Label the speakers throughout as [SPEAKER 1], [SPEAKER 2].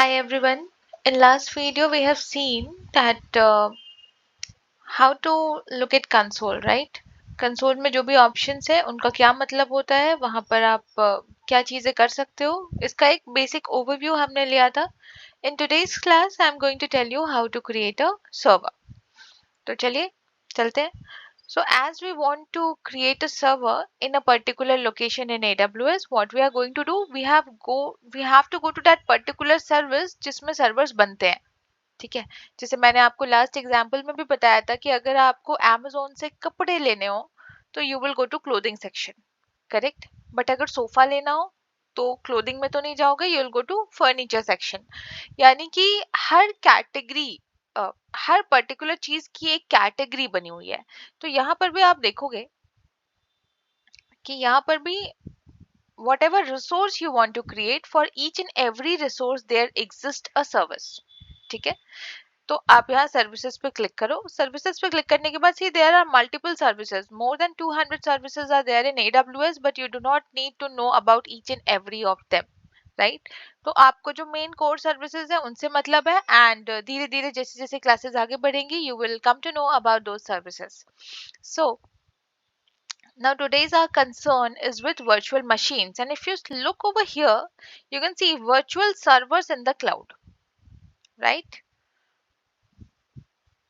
[SPEAKER 1] Hi everyone. In last video we have seen that how to look at console, right? Console में जो भी options है उनका क्या मतलब होता है, वहां पर आप क्या चीजें कर सकते हो, इसका एक बेसिक ओवरव्यू हमने लिया था. In today's class I am going to tell you how to create a server. तो चलिए चलते हैं. So as we want to create a server in a particular location in AWS, what we are going to do, we have to go to that particular service जिसमें servers बनते हैं. ठीक है. जैसे मैंने आपको लास्ट एग्जांपल में भी बताया था कि अगर आपको Amazon से कपड़े लेने हो तो you will go to clothing section, correct. But अगर सोफा लेना हो तो क्लोथिंग में तो नहीं जाओगे, you will go to furniture section. यानी कि हर कैटेगरी, हर पर्टिकुलर चीज की एक कैटेगरी बनी हुई है. तो यहाँ पर भी आप देखोगे कि यहाँ पर भी whatever resource you want to create, for each and every resource there exists a service. ठीक है. तो आप यहाँ सर्विसेज पे क्लिक करो. सर्विसेज पे क्लिक करने के बाद see there are multiple services, more than 200 services are there in AWS, but you do not need to know about each and every of them, right. तो आपको जो मेन कोर सर्विसेज है उनसे मतलब है, एंड धीरे धीरे जैसे जैसे क्लासेस आगे बढ़ेंगी you will come to know about those services. So now today's our concern is with virtual machines, and if you look over here you can see virtual servers in the cloud, right.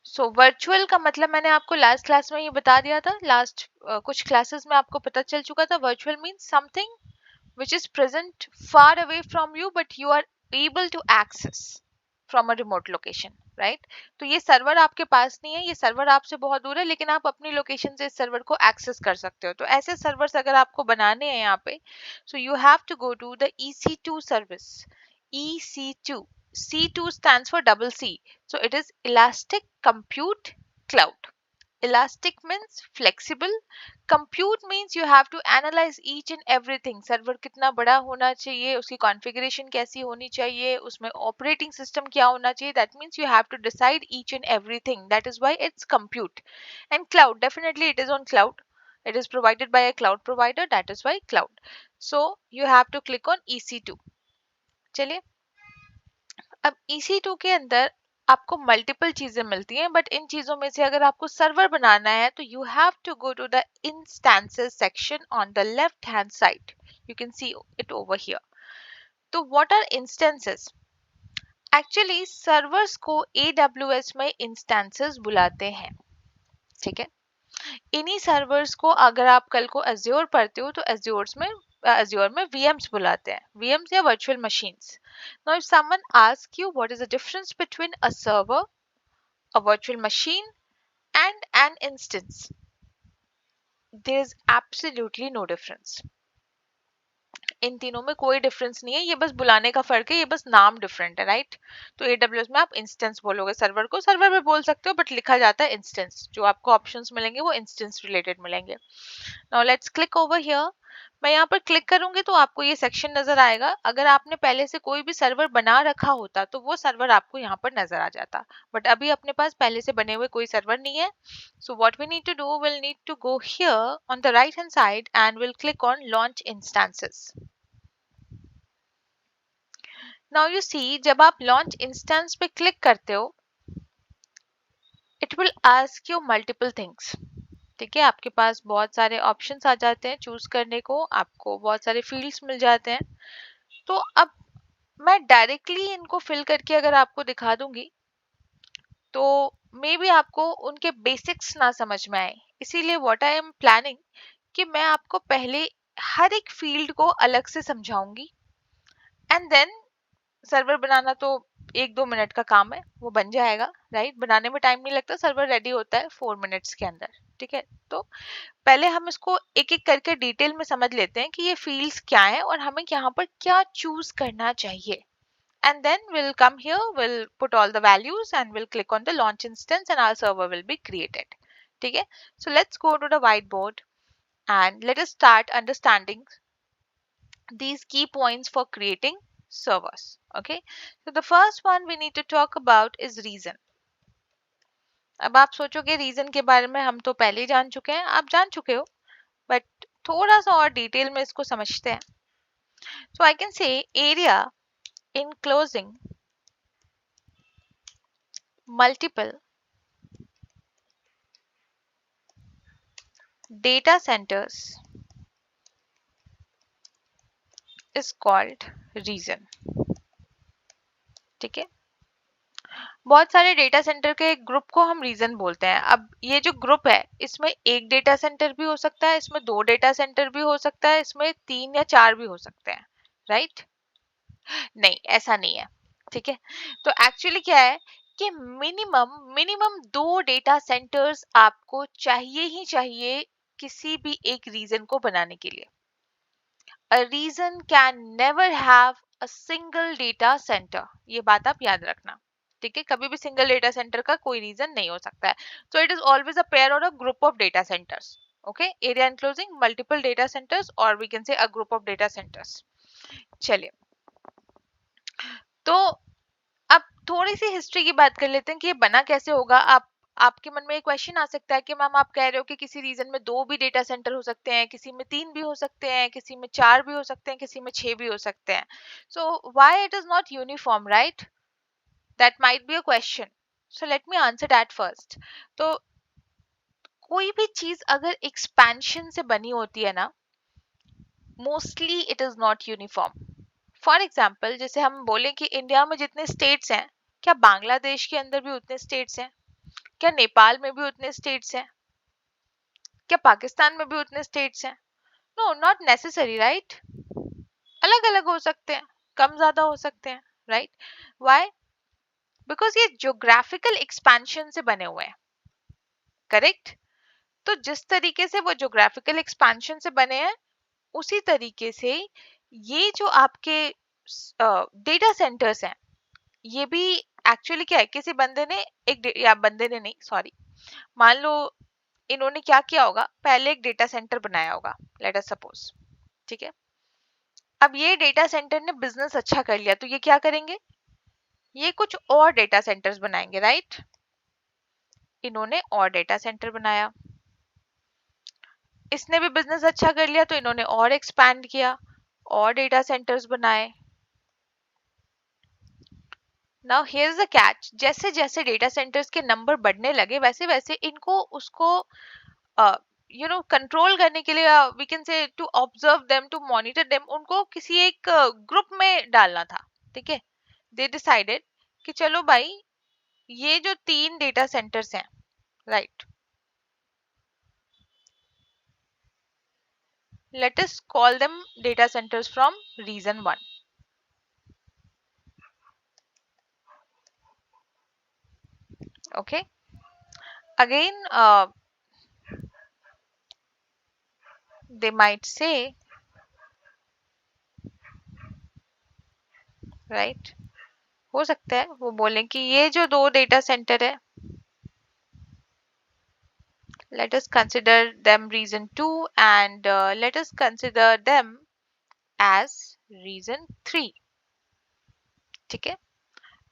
[SPEAKER 1] So virtual का मतलब मैंने आपको last class में ये बता दिया था. Last कुछ क्लासेस में आपको पता चल चुका था. Virtual means something which is present far away from you but you are able to access from a remote location, right. तो ये सर्वर आपके पास नहीं है, ये सर्वर आपसे बहुत दूर है, लेकिन आप अपनी लोकेशन से इस सर्वर को एक्सेस कर सकते हो. तो ऐसे सर्वर्स अगर आपको बनाने हैं यहाँ पे, so you have to go to the EC2 service. EC2, C2 stands for double C. So it is Elastic Compute Cloud. Elastic means flexible. Compute means you have to analyze each and everything. Server कितना बड़ा होना चाहिए, उसकी configuration कैसी होनी चाहिए, उसमें operating system क्या होना चाहिए. That means you have to decide each and everything. That is why it's compute. And cloud, definitely it is on cloud. It is provided by a cloud provider. That is why cloud. So you have to click on EC2. चलिए. अब EC2 के अंदर आपको multiple चीजें मिलती हैं, but in चीजों में से अगर आपको सर्वर बनाना है तो you have to go to the instances section on the left hand side. You can see it over here. तो what are instances? Actually servers को AWS में इंस्टेंसेस बुलाते हैं. ठीक है. इन्हीं सर्वर्स को अगर आप कल को Azure पढ़ते हो तो Azure में VMs बुलाते हैं. VMs या virtual machines. Now if someone asks you what is the difference between a server, a virtual machine and an instance, there is absolutely no difference. इन तीनों में कोई डिफरेंस नहीं है, ये बस बुलाने का फर्क है, ये बस नाम डिफरेंट है, राइट. तो AWS में आप इंस्टेंस बोलोगे, सर्वर को सर्वर भी बोल सकते हो, बट लिखा जाता है इंस्टेंस. जो आपको ऑप्शंस मिलेंगे वो इंस्टेंस रिलेटेड मिलेंगे. Now let's click over here. मैं यहाँ पर क्लिक करूंगी तो आपको ये सेक्शन नजर आएगा. अगर आपने पहले से कोई भी सर्वर बना रखा होता तो वो सर्वर आपको यहाँ पर नजर आ जाता, बट अभी अपने पास पहले से बने हुए कोई सर्वर नहीं है. So what we need to do, will need to go here on the right hand side and will click on launch instances. Now you see, जब आप लॉन्च इंस्टेंस पे क्लिक करते हो it will ask you multiple things. ठीक है. आपके पास बहुत सारे ऑप्शंस आ जाते हैं चूज करने को, आपको बहुत सारे फील्ड्स मिल जाते हैं. तो अब मैं डायरेक्टली इनको फिल करके अगर आपको दिखा दूंगी तो मे बी आपको उनके बेसिक्स ना समझ में आए. इसीलिए व्हाट आई एम प्लानिंग कि मैं आपको पहले हर एक फील्ड को अलग से समझाऊंगी, एंड देन सर्वर बनाना तो 1-2 मिनट का काम है, वो बन जाएगा, राइट. बनाने में टाइम नहीं लगता, सर्वर रेडी होता है 4 मिनट्स के अंदर. ठीक है. तो पहले हम इसको एक एक करके डिटेल में समझ लेते हैं कि ये फील्ड्स क्या है और हमें यहाँ पर क्या चूज करना चाहिए. And then we'll come here, we'll put all the values and we'll click on the launch instance and our server will be created. ठीक है. So let's go to the whiteboard and let us start understanding these key points for creating servers. Okay. So the first one we need to talk about is reason. अब आप सोचोगे reason के बारे में हम तो पहले ही जान चुके हैं. आप जान चुके हो, बट थोड़ा सा और डिटेल में इसको समझते हैं. So I can say area enclosing multiple data centers is called reason. ठीक है, बहुत सारे डेटा सेंटर के ग्रुप को हम रीजन बोलते हैं. अब ये जो ग्रुप है इसमें एक डेटा सेंटर भी हो सकता है, इसमें दो डेटा सेंटर भी हो सकता है, इसमें तीन या चार भी हो सकते हैं. राइट? नहीं, ऐसा नहीं है. ठीक है, तो एक्चुअली क्या है कि मिनिमम मिनिमम दो डेटा सेंटर्स आपको चाहिए ही चाहिए किसी भी एक रीजन को बनाने के लिए. A reason can never have a single data center. ये बात आप याद रखना. ठीक है, कभी भी सिंगल डेटा सेंटर का कोई रीजन नहीं हो सकता है. So it is always a pair or a group of data centers. Okay, area enclosing multiple data centers or we can say a group of data centers. चलिए, तो अब थोड़ी सी हिस्ट्री की बात कर लेते हैं कि ये बना कैसे होगा. आपके मन में एक क्वेश्चन आ सकता है कि मैम आप कह रहे हो कि किसी रीजन में दो भी डेटा सेंटर हो सकते हैं, किसी में तीन भी हो सकते हैं, किसी में चार भी हो सकते हैं, किसी में छह भी हो सकते हैं. So why it is not uniform, right? That might be a question. So let me answer that first. तो कोई भी चीज अगर एक्सपेंशन से बनी होती है ना, mostly it is not uniform. For example, जैसे हम बोले कि इंडिया में जितने स्टेट्स हैं, क्या बांग्लादेश के अंदर भी उतने स्टेट्स हैं? क्या नेपाल में भी उतने स्टेट्स हैं? क्या पाकिस्तान में भी उतने स्टेट्स हैं? No, not necessary, right? अलग अलग हो सकते हैं, कम ज्यादा हो सकते हैं. राइट? व्हाई? बिकॉज ये ज्योग्राफिकल एक्सपेंशन से बने हुए हैं. करेक्ट? तो जिस तरीके से वो ज्योग्राफिकल एक्सपेंशन से बने हैं, उसी तरीके से ये जो आपके डेटा सेंटर्स हैं, ये भी एक्चुअली क्या है, किसी बंदे ने या बंदे ने नहीं, सॉरी, मान लो इन्होंने क्या किया होगा, पहले एक डेटा सेंटर बनाया होगा, लेट अस सपोज. ठीक है, अब ये डेटा सेंटर ने बिजनेस अच्छा कर लिया, तो ये क्या करेंगे, ये कुछ और डेटा सेंटर्स बनाएंगे. राइट? इन्होंने और डेटा सेंटर बनाया, इसने भी बिजनेस अच्छा कर लिया, तो इन्होंने और एक्सपैंड किया, और डेटा सेंटर्स बनाए. Now here is the catch, जैसे जैसे डेटा सेंटर्स के नंबर बढ़ने लगे, वैसे वैसे इनको उसको कंट्रोल करने के लिए, we can say to observe them, to monitor them, उनको किसी एक ग्रुप में डालना था. ठीक है, दे डिसाइडेड कि चलो भाई, ये जो तीन डेटा सेंटर्स हैं, right, let us call them data centers from region 1. Okay, again they might say, right, हो सकता है वो बोलें कि ये जो दो डेटा सेंटर है, let us consider them region 2 and let us consider them as region 3. ठीक है,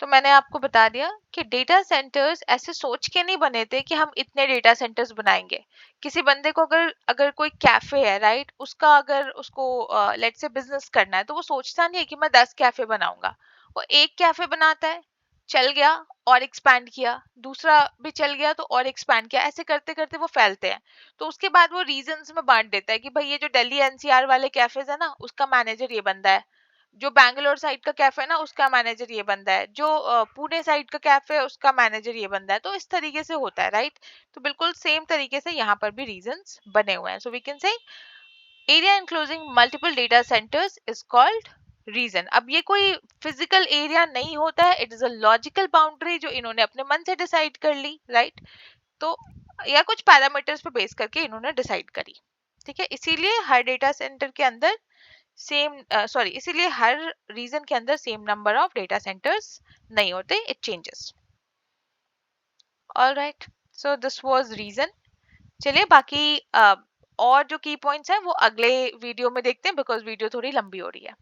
[SPEAKER 1] तो मैंने आपको बता दिया कि डेटा सेंटर्स ऐसे सोच के नहीं बने थे कि हम इतने डेटा सेंटर्स बनाएंगे. किसी बंदे को अगर अगर कोई कैफे है, राइट, उसका अगर उसको लेट से बिजनेस करना है, तो वो सोचता नहीं है कि मैं 10 कैफे बनाऊंगा. वो एक कैफे बनाता है, चल गया और एक्सपैंड किया, दूसरा भी चल गया तो और एक्सपैंड किया, ऐसे करते करते वो फैलते हैं. तो उसके बाद वो रीजन्स में बांट देता है कि भाई ये जो दिल्ली एनसीआर वाले कैफेज है ना, उसका मैनेजर ये बंदा है, जो बैंगलोर साइड का कैफे है ना, उसका मैनेजर ये बंदा है, जो पुणे साइड का कैफे है उसका मैनेजर ये बंदा है. तो इस तरीके से होता है. राइट? तो बिल्कुल सेम तरीके से यहाँ पर भी रीजंस बने हुए हैं. So we can say area enclosing multiple data centers is called region. अब ये कोई फिजिकल एरिया नहीं होता है, it is a logical boundary जो इन्होंने अपने मन से डिसाइड कर ली. राइट? तो या कुछ पैरामीटर्स पे बेस करके इन्होंने डिसाइड करी. ठीक है, इसीलिए हर डेटा सेंटर के अंदर सेम इसीलिए हर रीजन के अंदर same number of data centers नहीं होते, it changes. Alright, so this was region. चलिए, बाकी और जो की पॉइंट्स हैं वो अगले वीडियो में देखते हैं, बिकॉज वीडियो थोड़ी लंबी हो रही है.